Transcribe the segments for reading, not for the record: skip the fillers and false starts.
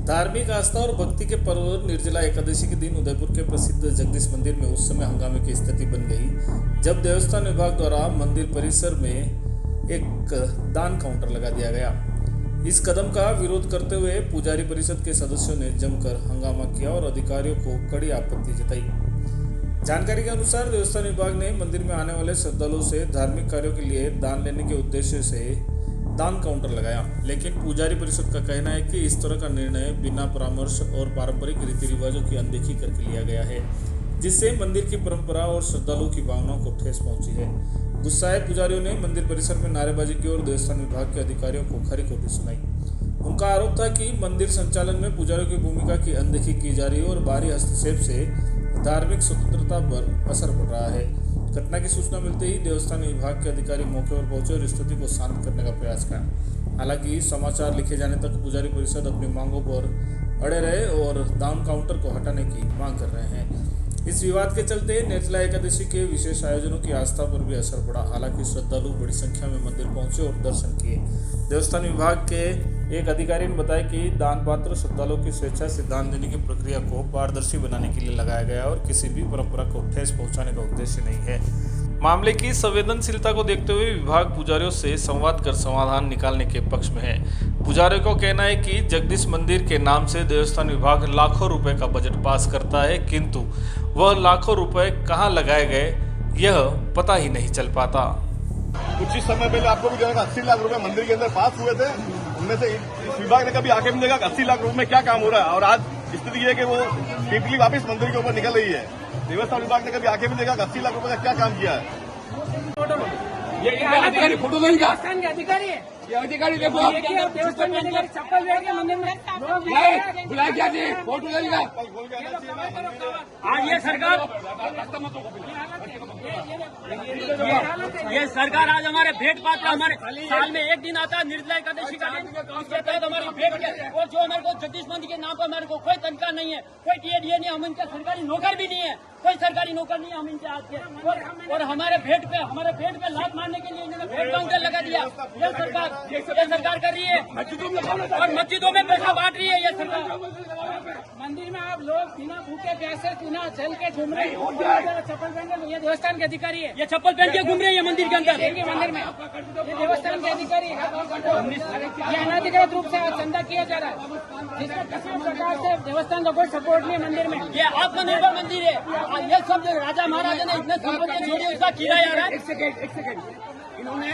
धार्मिक आस्था और भक्ति के पर्व निर्जला एकादशी के दिन उदयपुर के प्रसिद्ध जगदीश मंदिर में उस समय हंगामे की स्थिति बन गई जब देवस्थान विभाग द्वारा मंदिर परिसर में एक दान काउंटर लगा दिया गया। इस कदम का विरोध करते हुए पुजारी परिषद के सदस्यों ने जमकर हंगामा किया और अधिकारियों को कड़ी आपत्ति जताई। जानकारी के अनुसार देवस्थान विभाग ने मंदिर में आने वाले श्रद्धालुओं से धार्मिक कार्यों के लिए दान लेने के उद्देश्य से दान काउंटर लगाया, लेकिन पुजारी परिषद का कहना है कि इस तरह का निर्णय बिना परामर्श और पारंपरिक रीति रिवाजों की अनदेखी करके लिया गया है, जिससे मंदिर की परंपरा और श्रद्धालुओं की भावनाओं को ठेस पहुंची है। गुस्साए पुजारियों ने मंदिर परिसर में नारेबाजी की और देवस्थान विभाग के अधिकारियों को खरी खोटी सुनाई। उनका आरोप था कि मंदिर संचालन में पुजारियों की भूमिका की अनदेखी की जा रही है और बाहरी हस्तक्षेप से धार्मिक स्वतंत्रता पर असर पड़ रहा है। घटना की सूचना मिलते ही देवस्थान विभाग के अधिकारी मौके पर पहुंचे और स्थिति को शांत करने का प्रयास किया। हालांकि समाचार लिखे जाने तक पुजारी परिषद अपनी मांगों पर अड़े रहे और दान काउंटर को हटाने की मांग कर रहे हैं। इस विवाद के चलते निर्जला एकादशी के विशेष आयोजनों की आस्था पर भी असर पड़ा। हालांकि श्रद्धालु बड़ी संख्या में मंदिर पहुंचे और दर्शन किए। देवस्थान विभाग के एक अधिकारी ने बताया कि दान पात्र श्रद्धालुओं की स्वेच्छा से दान देने की प्रक्रिया को पारदर्शी बनाने के लिए लगाया गया और किसी भी परंपरा को ठेस पहुंचाने का उद्देश्य नहीं है। मामले की संवेदनशीलता को देखते हुए विभाग पुजारियों से संवाद कर समाधान निकालने के पक्ष में है। पुजारियों का कहना है कि जगदीश मंदिर के नाम से देवस्थान विभाग लाखों रुपए का बजट पास करता है, किंतु वह लाखों रुपए कहां लगाए गए यह पता ही नहीं चल पाता। कुछ ही समय पहले आपको भी देखा 80 लाख रुपए मंदिर के अंदर पास हुए थे। उनमें से इस विभाग ने कभी आके भी देखा 80 लाख रुपए में क्या काम हो रहा है, और आज स्थिति ये है कि वो टिकली वापस मंदिर के ऊपर निकल रही है। देवस्थान विभाग ने कभी आके भी देखा 80 लाख रुपए का क्या काम किया है। ये अधिकारी फोटो नहीं का अधिकारी है, ये अधिकारी देखो देवस्थान के अधिकारी चप्पल ले गए मंदिर में बुलाया क्या जी फोटो नहीं का आज ये सरकार आज हमारे भेंट पात्र हमारे साल में एक दिन आता है निर्जला एकादशी का दिन, उसके तहत हमारी भेंट है। और जो हमारे को जगदीश मंदिर के नाम पर हमारे को कोई तनख्वाह नहीं है, कोई टीए नहीं, हम इनका सरकारी नौकर भी नहीं है, कोई सरकारी नौकर नहीं है हम इनके आज के। और हमारे भेंट पे लात मारने के लिए इन्होंने भेंट काउंटर लगा दिया। ये सरकार कर रही है और मस्जिदों में पैसा बांट रही है ये सरकार। मंदिर में आप लोग बिना भूखे प्यासे बिना चल के घूम रहे हैं, चप्पल पहन के। ये देवस्थान के अधिकारी है, ये चप्पल पहन के घूम रहे हैं मंदिर के अंदर, मंदिर में। ये देवस्थान के अधिकारी है, ये अनाधिकृत रूप से चंदा किया जा रहा है, जिसका किसी प्रकार से देवस्थान का कोई सपोर्ट नहीं है मंदिर में। ये आत्मनिर्भर मंदिर है। ये सब जो राजा महाराजा ने इतने संपत्ति छोड़ी उसका किराया आ रहा है। एक सेकेंड इन्होंने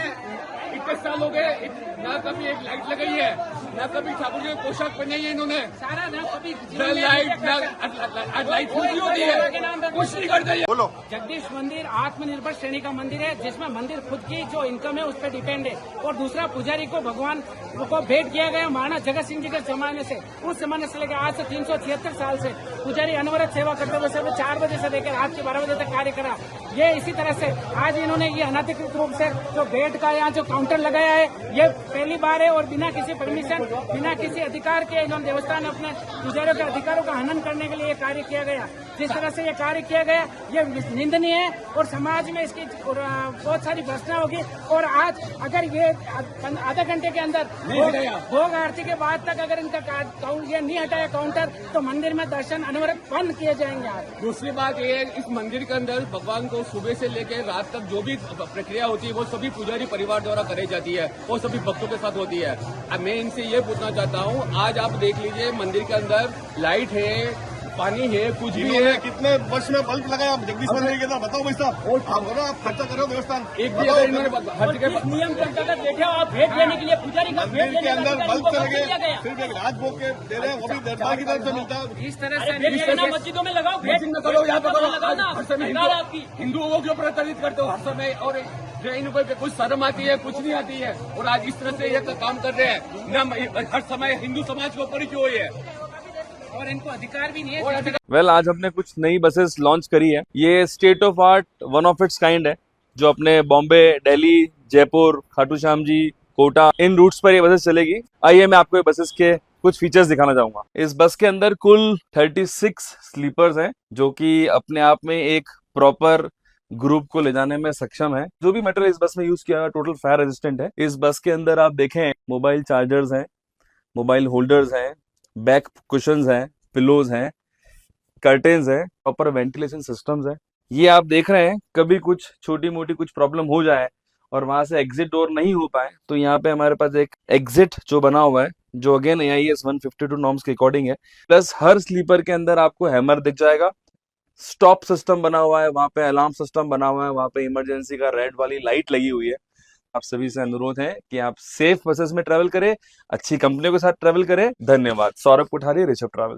21 साल हो गए, ना कभी एक लाइट लगाई है, ना कभी ठाकुर जी पोशाक पहनी है इन्होंने, सारा ना कभी लाइट होती है, कुछ नहीं करते। बोलो। जगदीश मंदिर आत्मनिर्भर श्रेणी का मंदिर है, जिसमें मंदिर खुद की जो इनकम है उस पर डिपेंड है। और दूसरा पुजारी को भगवान को भेंट किया गया महाराणा जगत सिंह जी के जमाने से, उस जमाने से लेकर आज से 376 साल से पुजारी अनवरत सेवा करते हुए सुबह 4 बजे से लेकर रात के 12 बजे तक कार्य करा। ये इसी तरह से आज इन्होंने ये अनाधिकृत रूप से जो भेंट का यहाँ जो काउंटर लगाया है, ये पहली बार है और बिना किसी परमिशन, बिना किसी अधिकार के इन्होंने देवस्थान अपने पुजारियों के अधिकारों का हनन करने के लिए ये कार्य किया गया। जिस तरह से ये कार्य किया गया ये निंदनीय है और समाज में इसकी बहुत सारी भर्त्सना होगी। और आज अगर ये आधे घंटे के अंदर भोग आरती के बाद तक अगर इनका ये नहीं हटाया काउंटर, तो मंदिर में दर्शन अनवरत बंद किए जाएंगे। आज दूसरी बात ये है, इस मंदिर के अंदर भगवान को सुबह से लेकर रात तक जो भी प्रक्रिया होती है वो सभी पुजारी परिवार द्वारा कराई जाती है और सभी भक्तों के साथ होती है। अब मैं इनसे ये पूछना चाहता हूँ, आज आप देख लीजिए मंदिर के अंदर लाइट है, पानी है, कुछ भी है। कितने वर्ष में बल्ब लगाया आप जगदीश मंदिर के अंदर, बताओ भाई साहब। आप बोलो, आप खर्चा कर रहे हो देवस्थान एक भी अगर इन्होंने हर जगह नियम के अंतर्गत बैठे हो आप भेंट लेने के लिए, पुजारी का भेंट मंदिर के लेने अंदर बल्ब का चले किया गए, गया। सिर्फ एक राजभोग के दे रहे हैं, वो भी दरबार की तरफ से मिलता है। इस तरह से भेंट लेना मस्जिदों में लगाओ, भेंट में करो, यहाँ पे करो। लगाओ ना, हर समय सरकार आपकी हिंदुओं के ऊपर प्रताड़ित करते हो हर समय, और जैन पे कुछ शर्म आती है, कुछ नहीं आती है। और आज इस तरह से ये काम कर रहे हैं ना, हर समय हिंदू समाज के ऊपर ही क्यों है और इनको अधिकार भी नहीं है। वेल आज हमने कुछ नई बसेस लॉन्च करी है। ये state of art one of its kind है, जो अपने बॉम्बे, दिल्ली, जयपुर, खाटू श्याम जी, कोटा इन रूट्स पर ये बसेस चलेगी। आइए मैं आपको ये बसेस के कुछ फीचर्स दिखाना चाहूंगा। इस बस के अंदर कुल 36 स्लीपर्स हैं, जो कि अपने आप में एक प्रॉपर ग्रुप को ले जाने में सक्षम है। जो भी मटेरियल इस बस में यूज किया टोटल फायर रेजिस्टेंट है। इस बस के अंदर आप देखें मोबाइल चार्जर्स हैं, मोबाइल होल्डर्स हैं, बैक कुशंस हैं, पिलोज हैं, कर्टेन्स है, प्रॉपर वेंटिलेशन सिस्टम्स है। ये आप देख रहे हैं, कभी कुछ छोटी मोटी कुछ प्रॉब्लम हो जाए और वहां से एग्जिट डोर नहीं हो पाए तो यहाँ पे हमारे पास एक एग्जिट जो बना हुआ है, जो अगेन AIS 152 नॉर्म्स के अकॉर्डिंग है। प्लस हर स्लीपर के अंदर आपको हैमर दिख जाएगा, स्टॉप सिस्टम बना हुआ है, वहां पे अलार्म सिस्टम बना हुआ है, वहां पे इमरजेंसी का रेड वाली लाइट लगी हुई है। आप सभी से अनुरोध है कि आप सेफ बसेस में ट्रेवल करें, अच्छी कंपनियों के साथ ट्रेवल करें। धन्यवाद। सौरभ कोठारी, ऋषभ ट्रैवल।